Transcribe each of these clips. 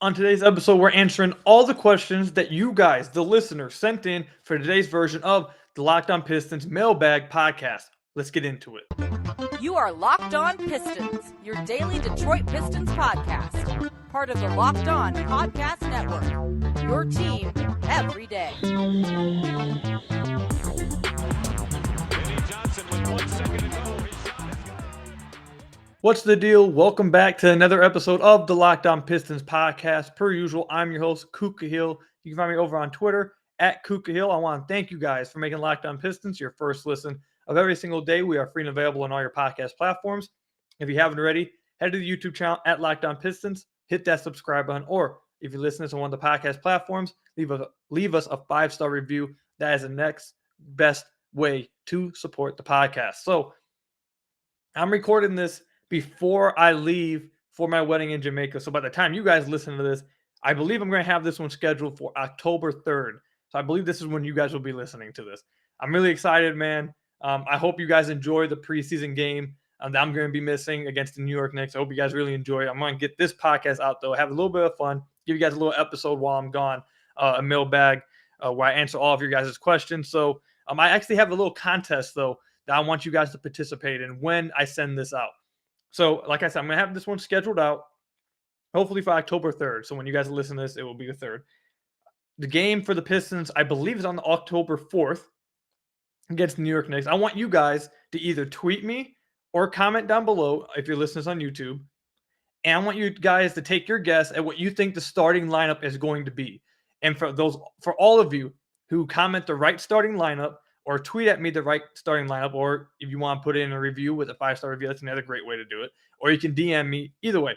On today's episode, we're answering all the questions that you guys, the listeners, sent in for today's version of the Locked On Pistons Mailbag podcast. Let's get into it. You are Locked On Pistons, your daily Detroit Pistons podcast. Part of the Locked On Podcast Network. Your team every day. What's the deal? Welcome back to another episode of the Locked On Pistons podcast. Per usual, I'm your host, Kuka Hill. You can find me over on Twitter at Kuka Hill. I want to thank you guys for making Locked On Pistons your first listen of every single day. We are free and available on all your podcast platforms. If you haven't already, head to the YouTube channel at Locked On Pistons, hit that subscribe button, or if you're listening to one of the podcast platforms, leave us a 5-star review. That is the next best way to support the podcast. So I'm recording this before I leave for my wedding in Jamaica. So by the time you guys listen to this, I believe I'm going to have this one scheduled for October 3rd. So I believe this is when you guys will be listening to this. I'm really excited, man. I hope you guys enjoy the preseason game that I'm going to be missing against the New York Knicks. I hope you guys really enjoy it. I'm going to get this podcast out, though, have a little bit of fun, give you guys a little episode while I'm gone, a mailbag where I answer all of your guys' questions. So I actually have a little contest, though, that I want you guys to participate in when I send this out. So, like I said, I'm going to have this one scheduled out, hopefully for October 3rd. So when you guys listen to this, it will be the 3rd. The game for the Pistons, I believe, is on October 4th against the New York Knicks. I want you guys to either tweet me or comment down below if you're listening on YouTube. And I want you guys to take your guess at what you think the starting lineup is going to be. And for all of you who comment the right starting lineup, or tweet at me the right starting lineup, or if you want to put in a review with a 5-star review, that's another great way to do it. Or you can DM me. Either way,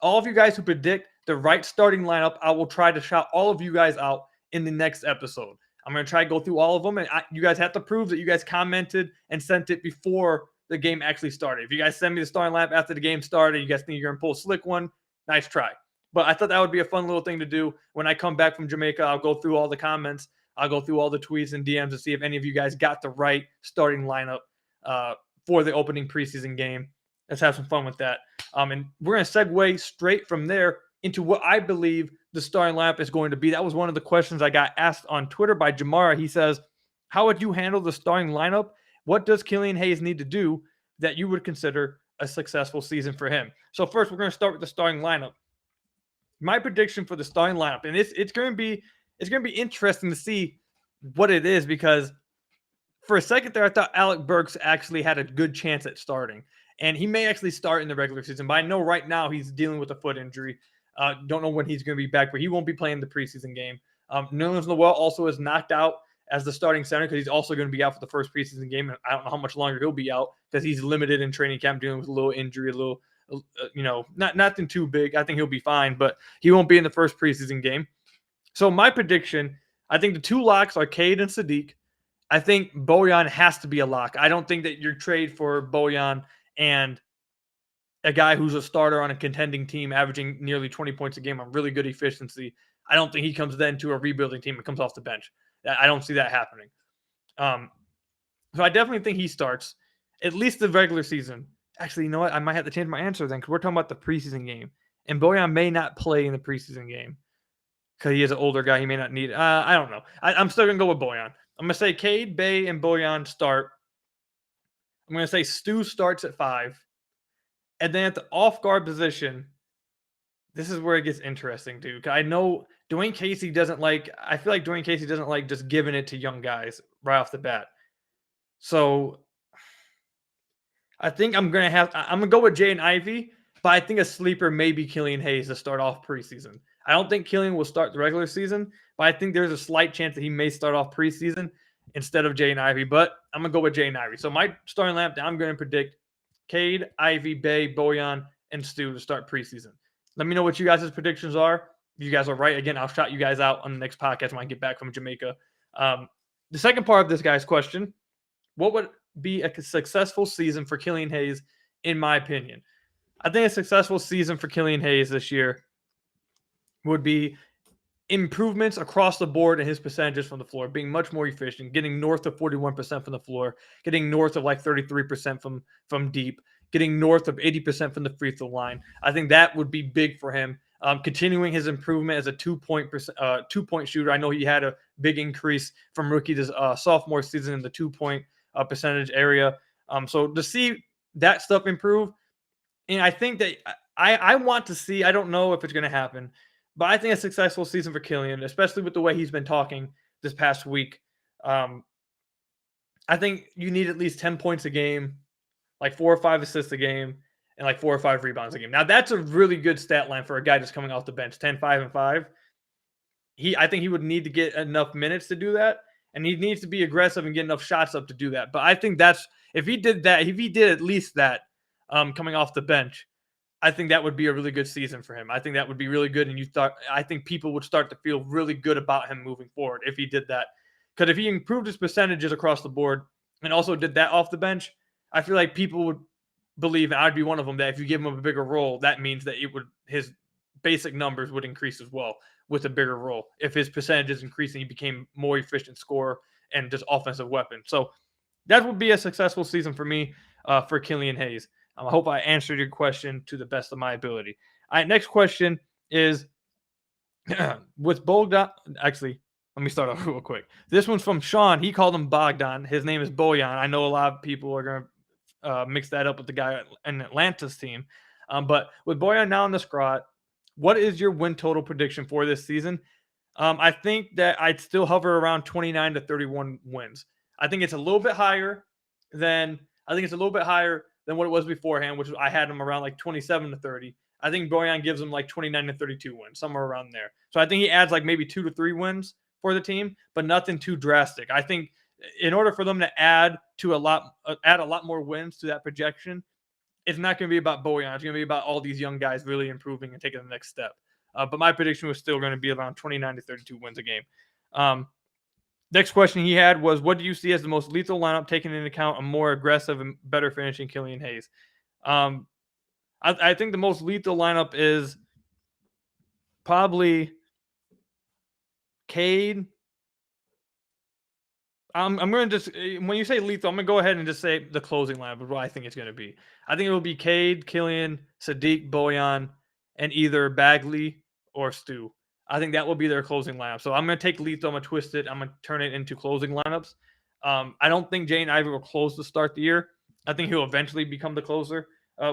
all of you guys who predict the right starting lineup, I will try to shout all of you guys out in the next episode. I'm going to try to go through all of them, and you guys have to prove that you guys commented and sent it before the game actually started. If you guys send me the starting lineup after the game started, you guys think you're going to pull a slick one, nice try. But I thought that would be a fun little thing to do. When I come back from Jamaica, I'll go through all the comments. I'll go through all the tweets and DMs to see if any of you guys got the right starting lineup for the opening preseason game. Let's have some fun with that. And we're going to segue straight from there into what I believe the starting lineup is going to be. That was one of the questions I got asked on Twitter by Jamara. He says, how would you handle the starting lineup? What does Killian Hayes need to do that you would consider a successful season for him? So first, we're going to start with the starting lineup. My prediction for the starting lineup, and it's going to be interesting to see what it is, because for a second there, I thought Alec Burks actually had a good chance at starting. And he may actually start in the regular season, but I know right now he's dealing with a foot injury. Don't know when he's going to be back, but he won't be playing the preseason game. Nerlens Noel also is knocked out as the starting center because he's also going to be out for the first preseason game. And I don't know how much longer he'll be out because he's limited in training camp, dealing with a little injury, nothing too big. I think he'll be fine, but he won't be in the first preseason game. So my prediction, I think the two locks are Cade and Sadiq. I think Bojan has to be a lock. I don't think that your trade for Bojan and a guy who's a starter on a contending team averaging nearly 20 points a game on really good efficiency, I don't think he comes then to a rebuilding team and comes off the bench. I don't see that happening. So I definitely think he starts at least the regular season. Actually, you know what? I might have to change my answer then, because we're talking about the preseason game. And Bojan may not play in the preseason game because he is an older guy. He may not need it. I don't know. I'm still going to go with Bojan. I'm going to say Cade, Bay, and Bojan start. I'm going to say Stu starts at 5. And then at the off-guard position, this is where it gets interesting, dude. I know Dwayne Casey doesn't like – I feel like Dwayne Casey doesn't like just giving it to young guys right off the bat. So I think I'm going to go with Jaden Ivey, but I think a sleeper may be Killian Hayes to start off preseason. I don't think Killian will start the regular season, but I think there's a slight chance that he may start off preseason instead of Jaden Ivey. But I'm going to go with Jaden Ivey. So my starting lineup, I'm going to predict Cade, Ivey, Bay, Bojan, and Stu to start preseason. Let me know what you guys' predictions are. If you guys are right, again, I'll shout you guys out on the next podcast when I get back from Jamaica. The second part of this guy's question, what would be a successful season for Killian Hayes, in my opinion? I think a successful season for Killian Hayes this year would be improvements across the board in his percentages from the floor, being much more efficient, getting north of 41% from the floor, getting north of like 33% from deep, getting north of 80% from the free throw line. I think that would be big for him. continuing his improvement as a 2-point shooter. I know he had a big increase from rookie to sophomore season in the 2-point percentage area. So to see that stuff improve, and I think that I want to see, I don't know if it's going to happen, but I think a successful season for Killian, especially with the way he's been talking this past week. I think you need at least 10 points a game, like 4 or 5 assists a game, and like 4 or 5 rebounds a game. Now, that's a really good stat line for a guy just coming off the bench, 10, 5, and 5. I think he would need to get enough minutes to do that, and he needs to be aggressive and get enough shots up to do that. But I think that's, if he did at least that coming off the bench, I think that would be a really good season for him. I think that would be really good, and I think people would start to feel really good about him moving forward if he did that. Because if he improved his percentages across the board and also did that off the bench, I feel like people would believe, and I'd be one of them, that if you give him a bigger role, that means that his basic numbers would increase as well with a bigger role. If his percentages increased and he became more efficient scorer and just offensive weapon. So that would be a successful season for me for Killian Hayes. I hope I answered your question to the best of my ability. All right, next question is with Bogdan. Actually, let me start off real quick. This one's from Sean. He called him Bogdan. His name is Bojan. I know a lot of people are going to mix that up with the guy in Atlanta's team. But with Bojan now in the squad, what is your win total prediction for this season? I think that I'd still hover around 29 to 31 wins. I think it's a little bit higher than what it was beforehand, which I had him around like 27 to 30. I think Bojan gives him like 29 to 32 wins, somewhere around there. So I think he adds like maybe 2 to 3 wins for the team, but nothing too drastic. I think in order for them to add a lot more wins to that projection, it's not going to be about Bojan. It's going to be about all these young guys really improving and taking the next step. But my prediction was still going to be around 29 to 32 wins a game. Next question he had was, what do you see as the most lethal lineup, taking into account a more aggressive and better finishing Killian Hayes? I think the most lethal lineup is probably Cade. I'm going to just, when you say lethal, I'm going to go ahead and just say the closing lineup of what I think it's going to be. I think it will be Cade, Killian, Sadiq, Bojan, and either Bagley or Stu. I think that will be their closing lineup. So I'm going to take lethal, I'm going to twist it, I'm going to turn it into closing lineups. I don't think Jaden Ivey will close to start the year. I think he'll eventually become the closer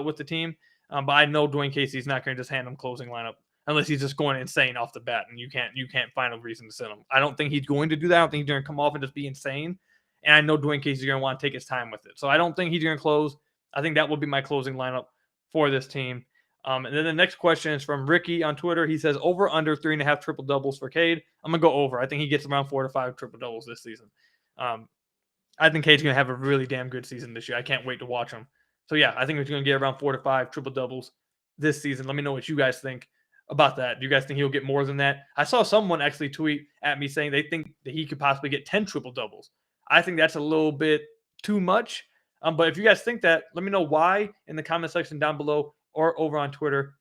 with the team. But I know Dwayne Casey's not going to just hand him closing lineup unless he's just going insane off the bat and you can't find a reason to sit him. I don't think he's going to do that. I don't think he's going to come off and just be insane. And I know Dwayne Casey's going to want to take his time with it. So I don't think he's going to close. I think that will be my closing lineup for this team. And then the next question is from Ricky on Twitter. He says, over under 3.5 triple doubles for Cade. I'm going to go over. I think he gets around 4 to 5 triple doubles this season. I think Cade's going to have a really damn good season this year. I can't wait to watch him. So yeah, I think he's going to get around 4 to 5 triple doubles this season. Let me know what you guys think about that. Do you guys think he'll get more than that? I saw someone actually tweet at me saying they think that he could possibly get 10 triple doubles. I think that's a little bit too much. But if you guys think that, let me know why in the comment section down below or over on Twitter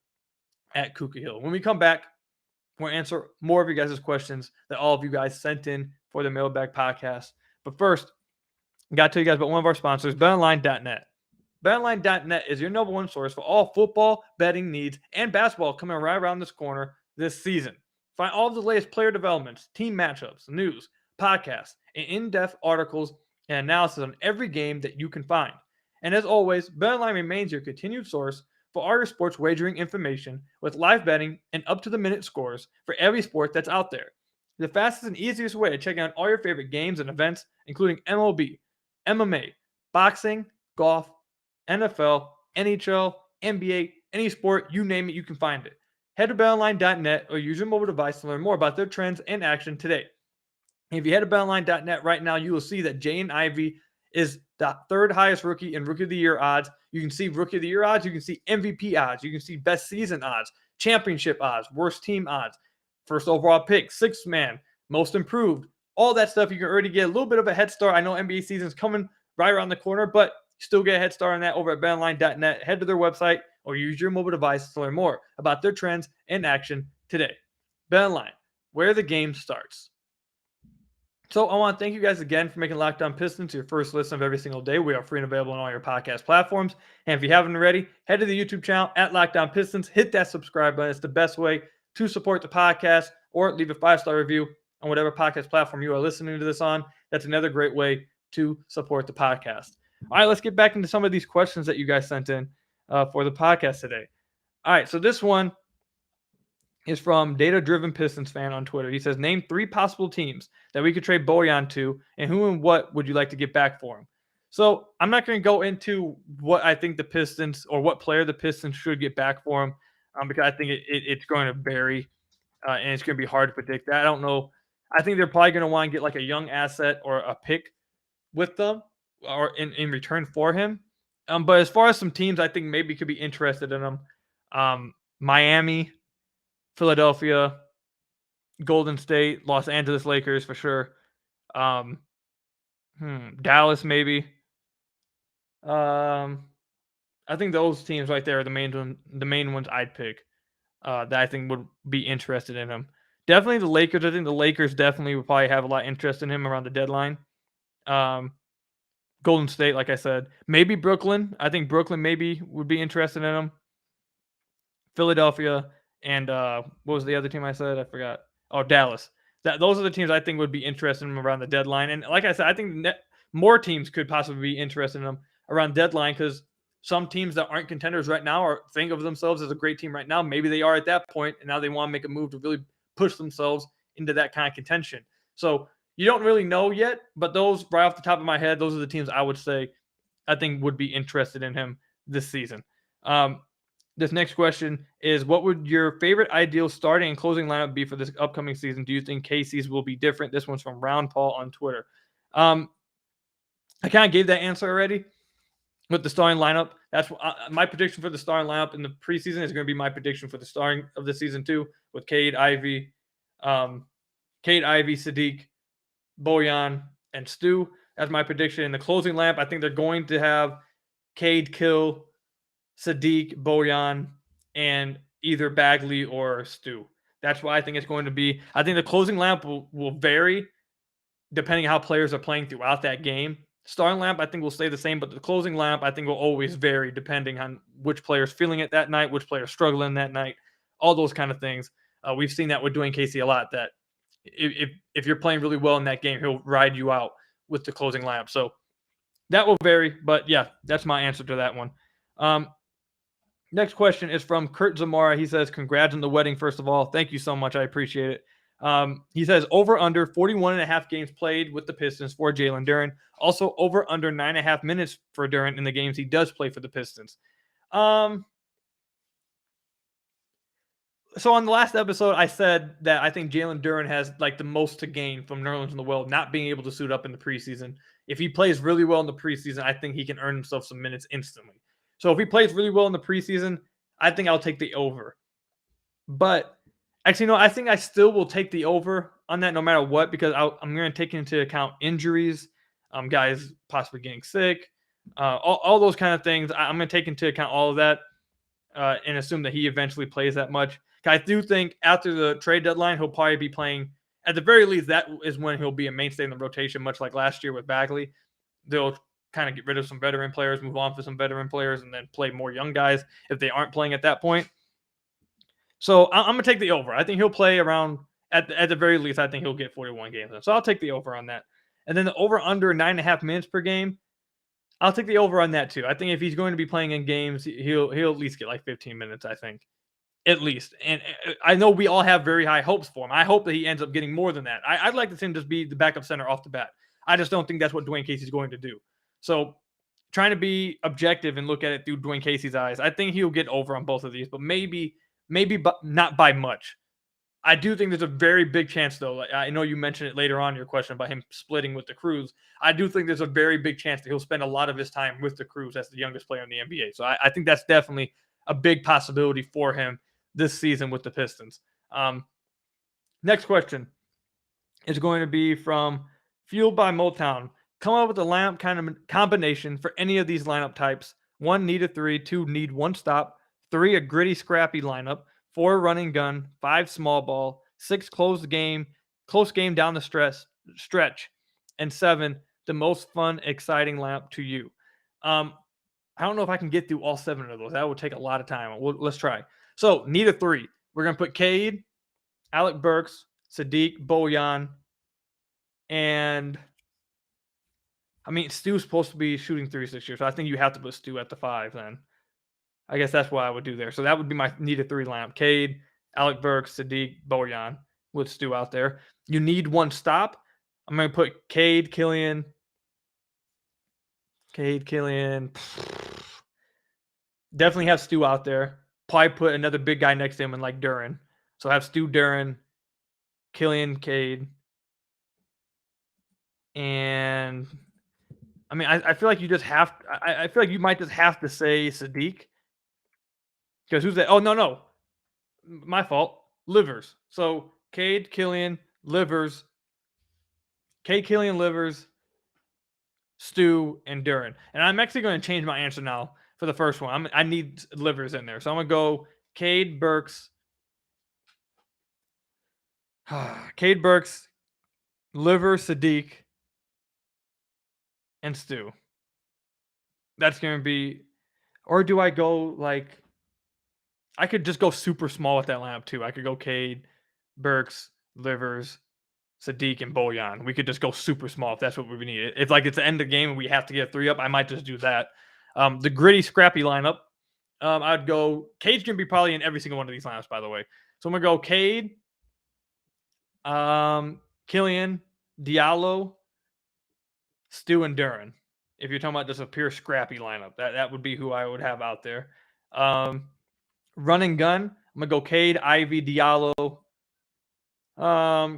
at Kuka Hill. When we come back, we'll answer more of you guys' questions that all of you guys sent in for the Mailbag podcast. But first, I got to tell you guys about one of our sponsors, BetOnline.net. BetOnline.net is your number one source for all football betting needs and basketball coming right around this corner this season. Find all of the latest player developments, team matchups, news, podcasts, and in-depth articles and analysis on every game that you can find. And as always, BetOnline remains your continued source for all your sports wagering information with live betting and up-to-the-minute scores for every sport that's out there. The fastest and easiest way to check out all your favorite games and events, including MLB, MMA, boxing, golf, NFL, NHL, NBA, any sport, you name it, you can find it. Head to betonline.net or use your mobile device to learn more about their trends and action today. If you head to betonline.net right now, you will see that Jaden Ivey is the third highest rookie in Rookie of the Year odds. You can see Rookie of the Year odds. You can see MVP odds. You can see best season odds, championship odds, worst team odds, first overall pick, sixth man, most improved, all that stuff. You can already get a little bit of a head start. I know NBA season is coming right around the corner, but still get a head start on that over at betonline.net. Head to their website or use your mobile device to learn more about their trends and action today. BetOnline, where the game starts. So I want to thank you guys again for making Locked On Pistons your first listen of every single day. We are free and available on all your podcast platforms. And if you haven't already, head to the YouTube channel at Locked On Pistons. Hit that subscribe button. It's the best way to support the podcast, or leave a 5-star review on whatever podcast platform you are listening to this on. That's another great way to support the podcast. All right, let's get back into some of these questions that you guys sent in for the podcast today. All right, so this one is from Data Driven Pistons fan on Twitter. He says, name 3 possible teams that we could trade Bojan to, and who and what would you like to get back for him? So I'm not going to go into what I think the Pistons, or what player the Pistons should get back for him, because I think it's going to vary, and it's going to be hard to predict that. I don't know. I think they're probably going to want to get like a young asset or a pick with them, or in return for him. But as far as some teams I think maybe could be interested in him, Miami, Philadelphia, Golden State, Los Angeles Lakers for sure. Dallas maybe. I think those teams right there are the main ones I'd pick that I think would be interested in him. Definitely the Lakers. I think the Lakers definitely would probably have a lot of interest in him around the deadline. Golden State, like I said, maybe Brooklyn. I think Brooklyn maybe would be interested in him. Philadelphia, and what was the other team I said? I forgot. Oh, Dallas. Those are the teams I think would be interested in him around the deadline. And like I said, I think more teams could possibly be interested in him around deadline, because some teams that aren't contenders right now or think of themselves as a great team right now, maybe they are at that point, and now they want to make a move to really push themselves into that kind of contention. So you don't really know yet, but those, right off the top of my head, those are the teams I would say I think would be interested in him this season. This next question is, what would your favorite ideal starting and closing lineup be for this upcoming season? Do you think Casey's will be different? This one's from Round Paul on Twitter. I kind of gave that answer already with the starting lineup. That's my prediction for the starting lineup in the preseason is going to be my prediction for the starting of the season too, with Cade, Ivy, Sadiq, Bojan, and Stu. That's my prediction. In the closing lineup, I think they're going to have Cade, Kill, Sadiq, Bojan, and either Bagley or Stu. That's what I think it's going to be. I think the closing lineup will vary depending on how players are playing throughout that game. Starting lineup, I think, will stay the same, but the closing lineup, I think, will always vary depending on which player's feeling it that night, which player's struggling that night, all those kind of things. We've seen that with Dwayne Casey a lot, that if you're playing really well in that game, he'll ride you out with the closing lineup. So that will vary, but yeah, that's my answer to that one. Next question is from Kurt Zamora. He says, congrats on the wedding, first of all. Thank you so much. I appreciate it. He says, over under 41.5 games played with the Pistons for Jalen Duren. Also, over under 9.5 minutes for Duren in the games he does play for the Pistons. So on the last episode, I said that I think Jalen Duren has like the most to gain from Nerlens Noel not being able to suit up in the preseason. If he plays really well in the preseason, I think he can earn himself some minutes instantly. So if he plays really well in the preseason, I think I'll take the over. But actually, no, I think I still will take the over on that no matter what, because I'm going to take into account injuries, guys possibly getting sick, all those kind of things. I'm going to take into account all of that and assume that he eventually plays that much. I do think after the trade deadline, he'll probably be playing. At the very least, that is when he'll be a mainstay in the rotation, much like last year with Bagley. They'll kind of get rid of some veteran players, move on for some veteran players, and then play more young guys if they aren't playing at that point. So I'm going to take the over. I think he'll play around, at the very least, I think he'll get 41 games. So I'll take the over on that. And then the over under 9.5 minutes per game, I'll take the over on that too. I think if he's going to be playing in games, he'll at least get like 15 minutes, I think. At least. And I know we all have very high hopes for him. I hope that he ends up getting more than that. I'd like to see him just be the backup center off the bat. I just don't think that's what Dwayne Casey's going to do. So trying to be objective and look at it through Dwayne Casey's eyes, I think he'll get over on both of these, but maybe but not by much. I do think there's a very big chance, though. I know you mentioned it later on in your question about him splitting with the Crews. I do think there's a very big chance that he'll spend a lot of his time with the Crews as the youngest player in the NBA. So I think that's definitely a big possibility for him this season with the Pistons. Next question is going to be from Fueled by Motown. Come up with a lineup kind of combination for any of these lineup types. 1, need a 3. 2, need 1 stop. 3, a gritty, scrappy lineup. 4, running gun. 5, small ball. 6, close game down the stretch. stretch. And 7, the most fun, exciting lineup to you. I don't know if I can get through all 7 of those. That would take a lot of time. Let's try. So, need a 3. We're going to put Cade, Alec Burks, Sadiq, Bojan, and I mean, Stu's supposed to be shooting 3s this year, so I think you have to put Stu at the 5 then. I guess that's what I would do there. So that would be my need a 3 lineup. Cade, Alec Burks, Sadiq, Bojan with Stu out there. You need one stop. I'm going to put Cade, Killian. Definitely have Stu out there. Probably put another big guy next to him and like Duren. So have Stu, Duren, Killian, Cade. And I mean, I feel like you just have. I feel like you might just have to say Sadiq. Because who's that? Oh, no. My fault. Livers. So Cade, Killian, Livers. Cade, Killian, Livers, Stu, and Duren. And I'm actually going to change my answer now for the first one. I need Livers in there. So I'm going to go Cade, Burks. Cade, Burks, Livers, Sadiq, and Stu. That's going to be. Or do I go like. I could just go super small with that lineup too. I could go Cade, Burks, Livers, Sadiq, and Bojan. We could just go super small if that's what we need. If like it's the end of the game and we have to get 3 up, I might just do that. The gritty, scrappy lineup, I'd go. Cade's gonna be probably in every single one of these lineups, by the way. So I'm gonna go Cade, Killian, Diallo, Stu, and Duren. If you're talking about just a pure scrappy lineup, that would be who I would have out there. Run and gun, I'm gonna go Cade, Ivy, Diallo.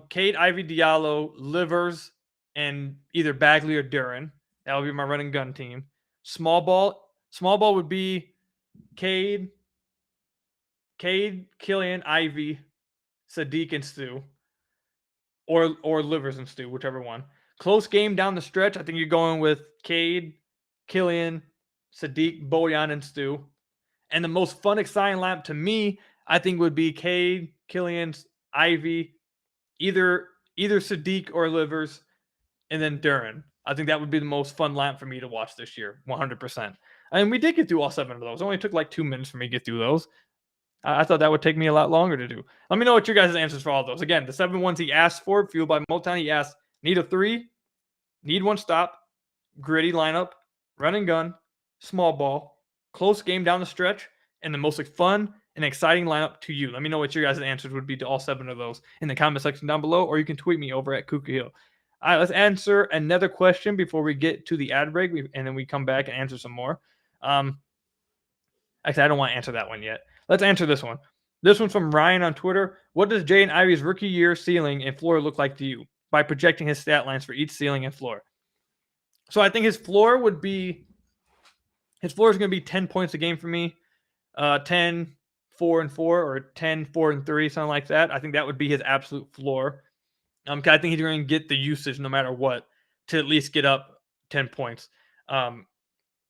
Cade, Ivy, Diallo, Livers, and either Bagley or Duren. That would be my run and gun team. Small ball would be Cade, Killian, Ivy, Sadiq, and Stu. Or Livers and Stu, whichever one. Close game down the stretch, I think you're going with Cade, Killian, Sadiq, Bojan, and Stu. And the most fun, exciting lineup to me, I think, would be Cade, Killian, Ivy, either Sadiq or Livers, and then Duren. I think that would be the most fun lineup for me to watch this year, 100%. And we did get through all 7 of those. It only took like 2 minutes for me to get through those. I thought that would take me a lot longer to do. Let me know what your guys' answers for all of those. Again, the 7 ones he asked for, fueled by Motown, he asked, need a 3, need one stop, gritty lineup, run and gun, small ball, close game down the stretch, and the most fun and exciting lineup to you. Let me know what your guys' answers would be to all 7 of those in the comment section down below, or you can tweet me over at Kuka Hill. All right, let's answer another question before we get to the ad break, and then we come back and answer some more. Actually, I don't want to answer that one yet. Let's answer this one. This one's from Ryan on Twitter. What does Jaden Ivey's rookie year ceiling and floor look like to you by projecting his stat lines for each ceiling and floor? So I think his floor is going to be 10 points a game for me. 10, 4 and 4, or 10, 4 and 3, something like that. I think that would be his absolute floor. I think he's going to get the usage no matter what to at least get up 10 points.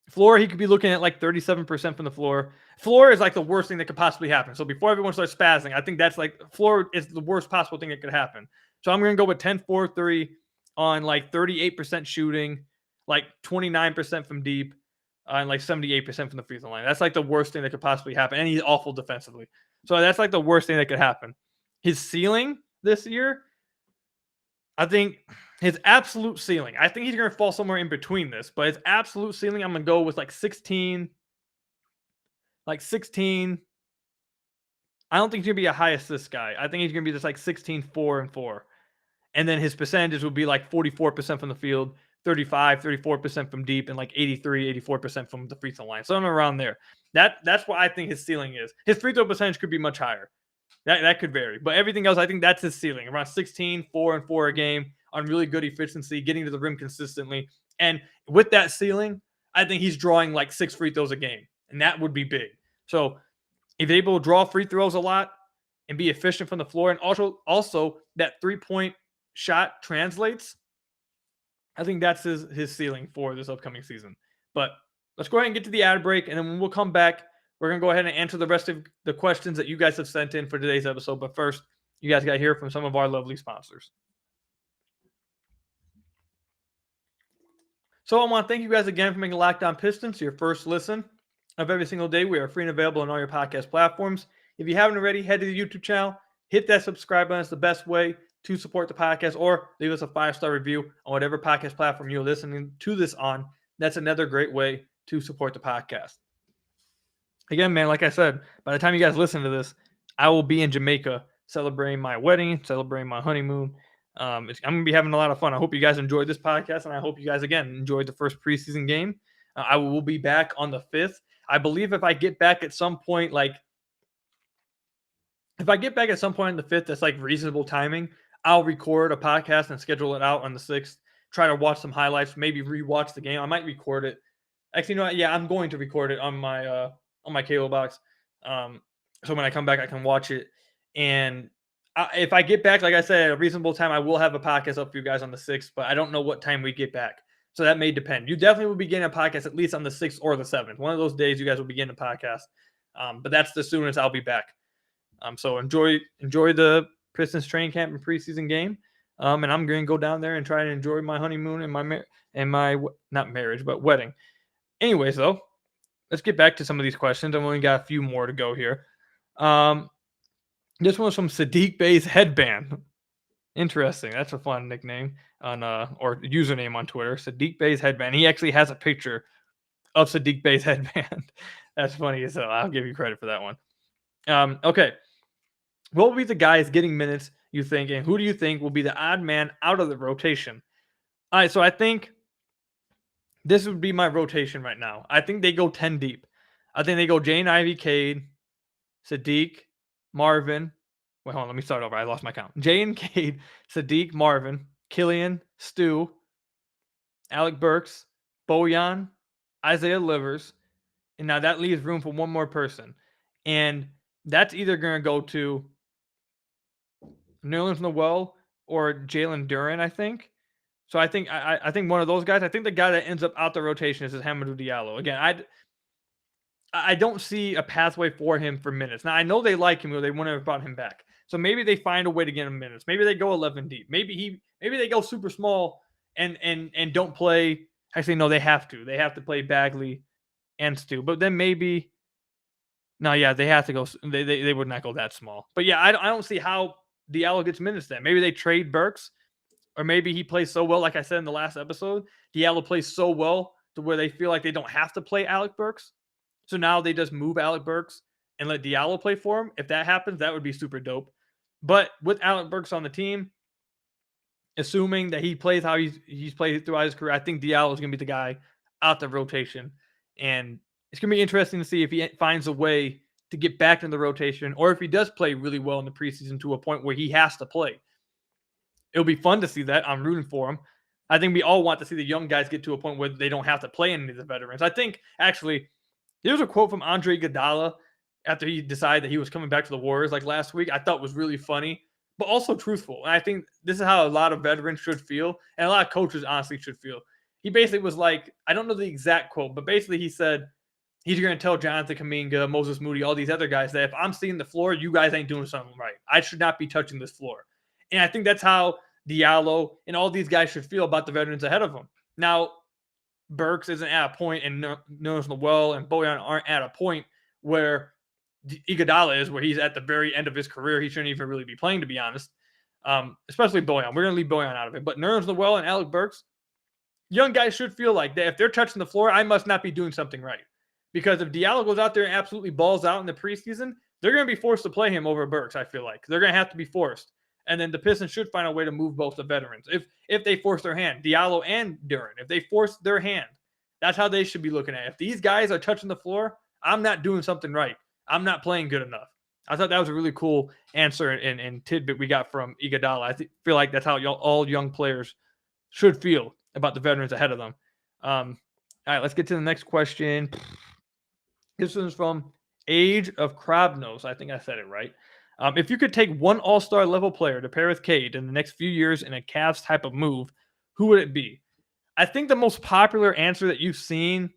Floor, he could be looking at like 37% from the floor. Floor is like the worst thing that could possibly happen. So before everyone starts spazzing, I think that's like floor is the worst possible thing that could happen. So I'm going to go with 10, 4, 3 on like 38% shooting, like 29% from deep, and like 78% from the free throw line. That's like the worst thing that could possibly happen. And he's awful defensively. So that's like the worst thing that could happen. His ceiling this year, I think his absolute ceiling, I think he's going to fall somewhere in between this, but his absolute ceiling, I'm going to go with like 16. I don't think he's going to be a high assist guy. I think he's going to be just like 16, 4 and 4. And then his percentages would be like 44% from the field, 34% from deep, and like 84% from the free throw line. So I'm around there. That's what I think his ceiling is. His free throw percentage could be much higher. That could vary. But everything else, I think that's his ceiling. Around 16, 4 and 4 a game on really good efficiency, getting to the rim consistently. And with that ceiling, I think he's drawing like 6 free throws a game. And that would be big. So if he's able to draw free throws a lot and be efficient from the floor, and also that 3-point shot translates, I think that's his ceiling for this upcoming season. But let's go ahead and get to the ad break, and then when we'll come back, we're going to go ahead and answer the rest of the questions that you guys have sent in for today's episode. But first, you guys got to hear from some of our lovely sponsors. So I want to thank you guys again for making Locked On Pistons your first listen of every single day. We are free and available on all your podcast platforms. If you haven't already, head to the YouTube channel, hit that subscribe button. It's the best way to support the podcast, or leave us a 5-star review on whatever podcast platform you're listening to this on. That's another great way to support the podcast. Again, man, like I said, by the time you guys listen to this, I will be in Jamaica celebrating my wedding, celebrating my honeymoon. I'm going to be having a lot of fun. I hope you guys enjoyed this podcast, and I hope you guys, again, enjoyed the first preseason game. I will be back on the 5th. I believe if I get back at some point, on the 5th, that's like reasonable timing, I'll record a podcast and schedule it out on the 6th. Try to watch some highlights, maybe rewatch the game. I might record it. Actually, no, yeah, I'm going to record it on my cable box. So when I come back, I can watch it. And if I get back, like I said, at a reasonable time, I will have a podcast up for you guys on the 6th, but I don't know what time we get back. So that may depend. You definitely will be getting a podcast at least on the 6th or the 7th. One of those days you guys will be getting a podcast. But that's the soonest I'll be back. So enjoy the Pistons training camp and preseason game. And I'm going to go down there and try to enjoy my honeymoon and my not marriage, but wedding. Anyways, though, let's get back to some of these questions. I've only got a few more to go here. This one's from Sadiq Bey's Headband. Interesting. That's a fun nickname on or username on Twitter. Sadiq Bey's Headband. He actually has a picture of Sadiq Bey's headband. That's funny as hell. I'll give you credit for that one. Okay. What will be the guys getting minutes, you think, and who do you think will be the odd man out of the rotation? All right, so I think this would be my rotation right now. I think they go 10 deep. I think they go Jane, Ivy, Cade, Sadiq, Marvin. Wait, hold on. Let me start over. I lost my count. Jane, Cade, Sadiq, Marvin, Killian, Stu, Alec Burks, Bojan, Isaiah Livers. And now that leaves room for one more person. And that's either going to go to Nerlens Noel or Jalen Duren, I think. So I think one of those guys. I think the guy that ends up out the rotation is Hamidou Diallo. Again, I don't see a pathway for him for minutes. Now I know they like him or they want to have brought him back. So maybe they find a way to get him minutes. Maybe they go 11 deep. Maybe they go super small and don't play. Actually, no, they have to. They have to play Bagley and Stu. But then maybe no, yeah, they have to go. They would not go that small. But yeah, I don't see how Diallo gets minutes then. Maybe they trade Burks. Or maybe he plays so well, like I said in the last episode, Diallo plays so well to where they feel like they don't have to play Alec Burks. So now they just move Alec Burks and let Diallo play for him. If that happens, that would be super dope. But with Alec Burks on the team, assuming that he plays how he's played throughout his career, I think Diallo is going to be the guy out the rotation. And it's going to be interesting to see if he finds a way to get back in the rotation or if he does play really well in the preseason to a point where he has to play. It'll be fun to see that. I'm rooting for him. I think we all want to see the young guys get to a point where they don't have to play any of the veterans. I think, actually, there's a quote from Andre Iguodala after he decided that he was coming back to the Warriors like last week I thought was really funny, but also truthful. And I think this is how a lot of veterans should feel, and a lot of coaches honestly should feel. He basically was like, I don't know the exact quote, but basically he said, he's going to tell Jonathan Kuminga, Moses Moody, all these other guys that if I'm seeing the floor, you guys ain't doing something right. I should not be touching this floor. And I think that's how Diallo and all these guys should feel about the veterans ahead of them. Now, Burks isn't at a point, and Nerlens Noel and Bojan aren't at a point where Iguodala is, where he's at the very end of his career. He shouldn't even really be playing, to be honest. Especially Bojan. We're going to leave Bojan out of it. But Nerlens Noel and Alec Burks, young guys should feel like that if they're touching the floor, I must not be doing something right. Because if Diallo goes out there and absolutely balls out in the preseason, they're going to be forced to play him over Burks, I feel like. They're going to have to be forced. And then the Pistons should find a way to move both the veterans. If they force their hand, Diallo and Duren, if they force their hand, that's how they should be looking at it. If these guys are touching the floor, I'm not doing something right. I'm not playing good enough. I thought that was a really cool answer and tidbit we got from Iguodala. I feel like that's how all young players should feel about the veterans ahead of them. All right, let's get to the next question. This one's from Age of Krabnos. I think I said it right. If you could take one all-star level player to pair with Cade in the next few years in a Cavs type of move, who would it be? I think the most popular answer that you've seen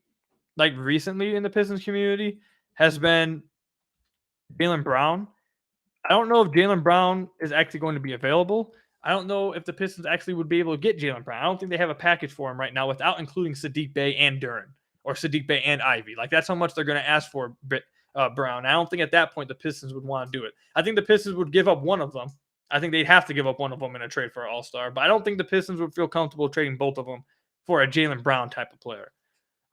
like recently in the Pistons community has been Jaylen Brown. I don't know if Jaylen Brown is actually going to be available. I don't know if the Pistons actually would be able to get Jaylen Brown. I don't think they have a package for him right now without including Sadiq Bey and Duren, or Sadiq Bey and Ivy. Like, that's how much they're going to ask for Brown. I don't think at that point the Pistons would want to do it. I think the Pistons would give up one of them. I think they'd have to give up one of them in a trade for an all-star, but I don't think the Pistons would feel comfortable trading both of them for a Jaylen Brown type of player.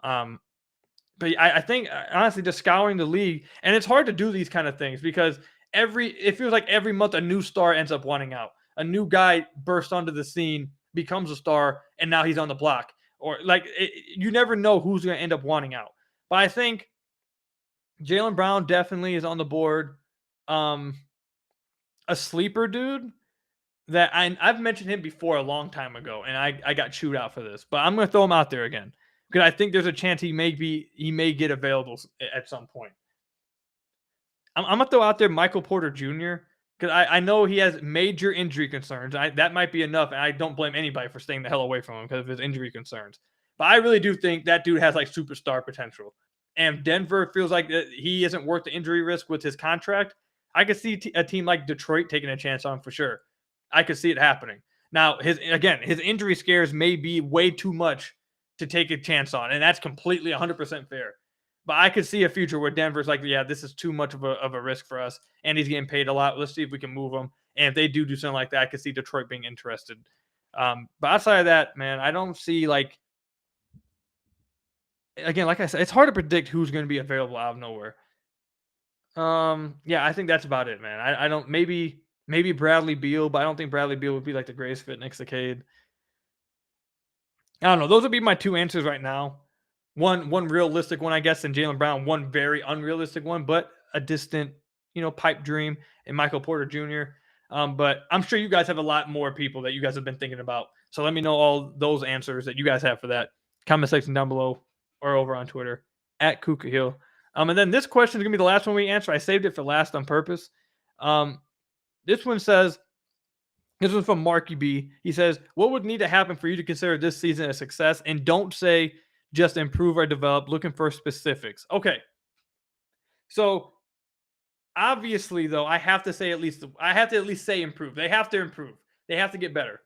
But I think, honestly, just scouring the league, and it's hard to do these kind of things because it feels like every month a new star ends up wanting out. A new guy bursts onto the scene, becomes a star, and now he's on the block. Or you never know who's going to end up wanting out. But I think Jaylen Brown definitely is on the board. A sleeper dude that I've mentioned him before a long time ago, and I got chewed out for this, but I'm going to throw him out there again because I think there's a chance he may get available at some point. I'm going to throw out there Michael Porter Jr. because I know he has major injury concerns. That might be enough, and I don't blame anybody for staying the hell away from him because of his injury concerns. But I really do think that dude has like superstar potential. And Denver feels like he isn't worth the injury risk with his contract. I could see a team like Detroit taking a chance on him for sure. I could see it happening. Now, his injury scares may be way too much to take a chance on, and that's completely 100% fair. But I could see a future where Denver's like, yeah, this is too much of a risk for us, and he's getting paid a lot. Let's see if we can move him. And if they do something like that, I could see Detroit being interested. But outside of that, man, I don't see like I said, it's hard to predict who's going to be available out of nowhere. Yeah, I think that's about it, man. I don't maybe Bradley Beal, but I don't think Bradley Beal would be like the greatest fit next to Cade. I don't know. Those would be my two answers right now. One realistic one, I guess, and Jaylen Brown. One very unrealistic one, but a distant, pipe dream in Michael Porter Jr. But I'm sure you guys have a lot more people that you guys have been thinking about. So let me know all those answers that you guys have for that. Comment section down below or over on Twitter at Kuka Hill. And then this question is going to be the last one we answer. I saved it for last on purpose. This one says, this one's from Marky B. He says, what would need to happen for you to consider this season a success? And don't say just improve or develop, looking for specifics. Okay. So obviously, though, I have to at least say improve. They have to improve. They have to get better.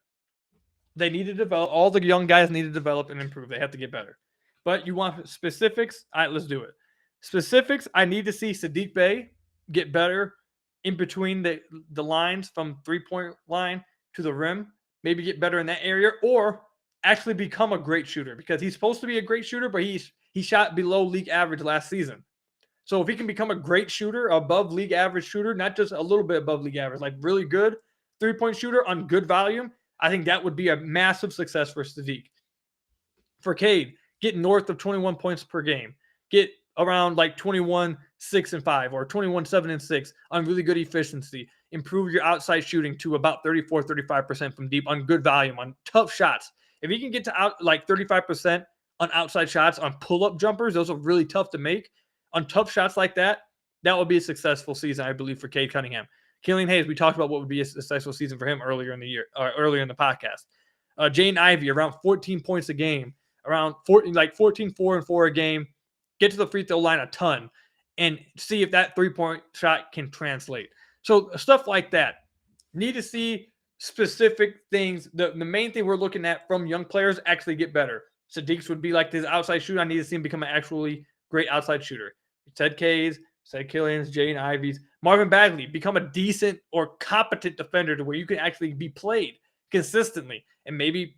They need to develop. All the young guys need to develop and improve. They have to get better. But you want specifics? All right, let's do it. Specifics, I need to see Sadiq Bey get better in between the lines from three-point line to the rim. Maybe get better in that area, or actually become a great shooter, because he's supposed to be a great shooter, but he shot below league average last season. So if he can become a great shooter, above league average shooter, not just a little bit above league average, like really good three-point shooter on good volume, I think that would be a massive success for Sadiq. For Cade, get north of 21 points per game. Get around like 21, 6 and 5 or 21, 7 and 6 on really good efficiency. Improve your outside shooting to about 34, 35% from deep on good volume, on tough shots. If he can get to like 35% on outside shots, on pull-up jumpers, those are really tough to make. On tough shots like that, that would be a successful season, I believe, for Cade Cunningham. Killian Hayes, we talked about what would be a successful season for him earlier in the year, earlier in the podcast. Jaden Ivey, around 14 points a game, around 14, 4 and 4 a game. Get to the free throw line a ton and see if that three-point shot can translate. So stuff like that. Need to see specific things. The main thing we're looking at from young players actually get better. Sadiq's would be like this outside shooter. I need to see him become an actually great outside shooter. Said K's, said Killian's, Jaden Ivey's. Marvin Bagley, become a decent or competent defender to where you can actually be played consistently and maybe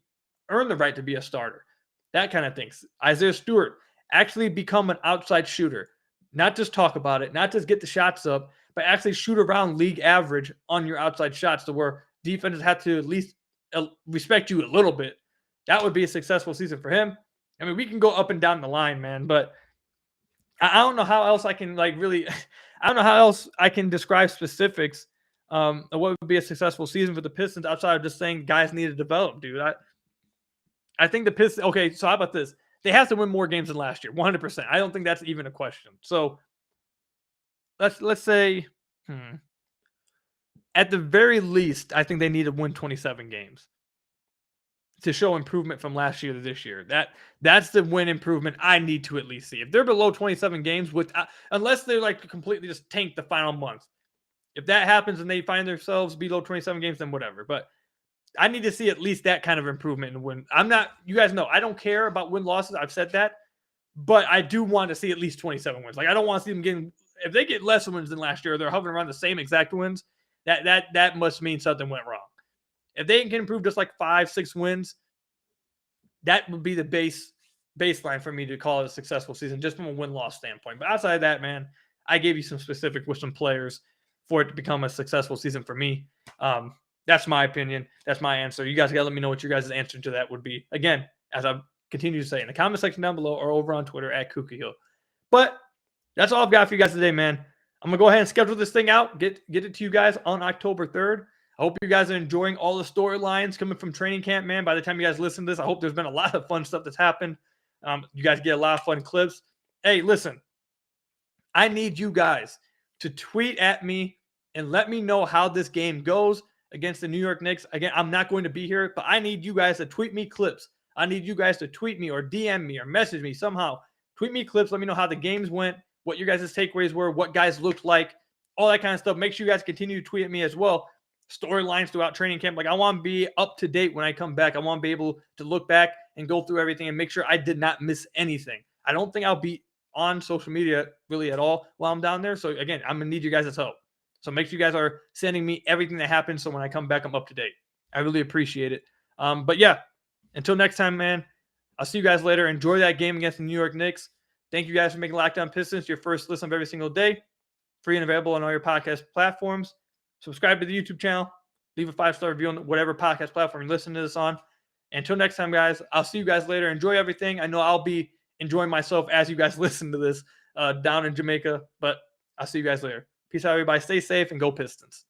earn the right to be a starter. That kind of things. Isaiah Stewart, actually become an outside shooter. Not just talk about it, not just get the shots up, but actually shoot around league average on your outside shots to where defenders have to at least respect you a little bit. That would be a successful season for him. I mean, we can go up and down the line, man, but I don't know how else I can I don't know how else I can describe specifics of what would be a successful season for the Pistons outside of just saying guys need to develop, dude. I think the Pistons, okay, so how about this? They have to win more games than last year, 100%. I don't think that's even a question. So let's say, at the very least, I think they need to win 27 games to show improvement from last year to this year. That's the win improvement I need to at least see. If they're below 27 games, unless they're like completely just tank the final month, if that happens and they find themselves below 27 games, then whatever. But I need to see at least that kind of improvement in win. You guys know, I don't care about win losses. I've said that, but I do want to see at least 27 wins. Like, I don't want to see them getting, if they get less wins than last year, they're hovering around the same exact wins. That must mean something went wrong. If they can improve just like 5-6 wins, that would be the baseline for me to call it a successful season, just from a win-loss standpoint. But outside of that, man, I gave you some specific with some players for it to become a successful season for me. That's my opinion. That's my answer. You guys got to let me know what your guys' answer to that would be. Again, as I continue to say, in the comment section down below or over on Twitter at KukaHill. But that's all I've got for you guys today, man. I'm going to go ahead and schedule this thing out, get it to you guys on October 3rd. I hope you guys are enjoying all the storylines coming from training camp, man. By the time you guys listen to this, I hope there's been a lot of fun stuff that's happened. You guys get a lot of fun clips. Hey, listen, I need you guys to tweet at me and let me know how this game goes against the New York Knicks. Again, I'm not going to be here, but I need you guys to tweet me clips. I need you guys to tweet me or DM me or message me somehow. Tweet me clips. Let me know how the games went, what your guys' takeaways were, what guys looked like, all that kind of stuff. Make sure you guys continue to tweet at me as well. Storylines throughout training camp. Like, I want to be up to date when I come back. I want to be able to look back and go through everything and make sure I did not miss anything. I don't think I'll be on social media really at all while I'm down there. So again, I'm going to need you guys' help. So make sure you guys are sending me everything that happens. So when I come back, I'm up to date. I really appreciate it. But yeah, until next time, man, I'll see you guys later. Enjoy that game against the New York Knicks. Thank you guys for making Locked On Pistons your first listen of every single day. Free and available on all your podcast platforms. Subscribe to the YouTube channel. Leave a 5-star review on whatever podcast platform you listen to this on. Until next time, guys, I'll see you guys later. Enjoy everything. I know I'll be enjoying myself as you guys listen to this down in Jamaica, but I'll see you guys later. Peace out, everybody. Stay safe and go Pistons.